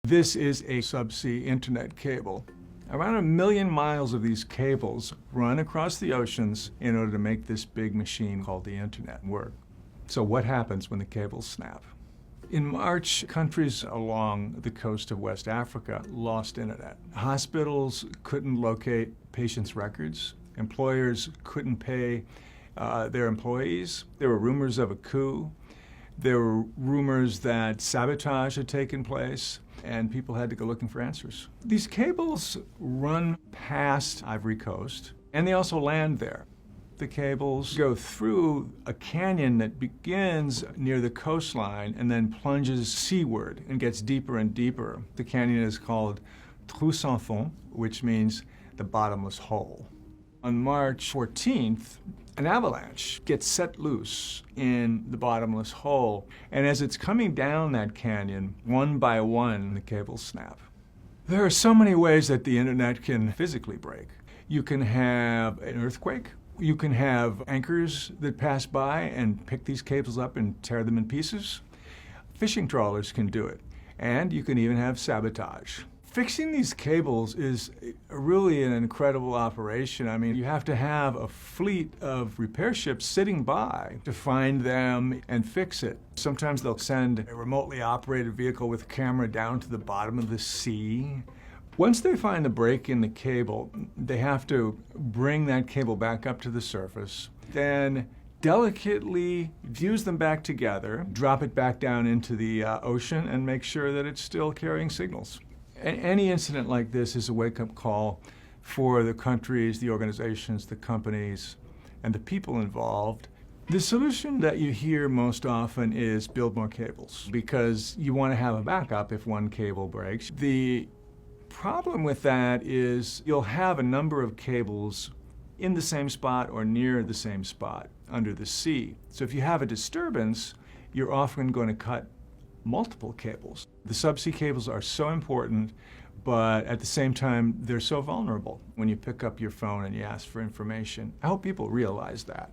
This is a subsea internet cable. Around 1 million miles of these cables run across the oceans in order to make this big machine called the internet work. So what happens when the cables snap? In March, countries along the coast of West Africa lost internet. Hospitals couldn't locate patients' records. Employers couldn't pay their employees. There were rumors of a coup. There were rumors that sabotage had taken place, and people had to go looking for answers. These cables run past Ivory Coast, and they also land there. The cables go through a canyon that begins near the coastline and then plunges seaward and gets deeper and deeper. The canyon is called Trou sans fond, which means the bottomless hole. On March 14th, an avalanche gets set loose in the bottomless hole, and as it's coming down that canyon, one by one, the cables snap. There are so many ways that the internet can physically break. You can have an earthquake. You can have anchors that pass by and pick these cables up and tear them in pieces. Fishing trawlers can do it, and you can even have sabotage. Fixing these cables is really an incredible operation. I mean, you have to have a fleet of repair ships sitting by to find them and fix it. Sometimes they'll send a remotely operated vehicle with a camera down to the bottom of the sea. Once they find the break in the cable, they have to bring that cable back up to the surface, then delicately fuse them back together, drop it back down into the ocean, and make sure that it's still carrying signals. Any incident like this is a wake-up call for the countries, the organizations, the companies, and the people involved. The solution that you hear most often is build more cables, because you want to have a backup if one cable breaks. The problem with that is you'll have a number of cables in the same spot or near the same spot under the sea. So if you have a disturbance, you're often going to cut multiple cables. The subsea cables are so important, but at the same time, they're so vulnerable when you pick up your phone and you ask for information. I hope people realize that.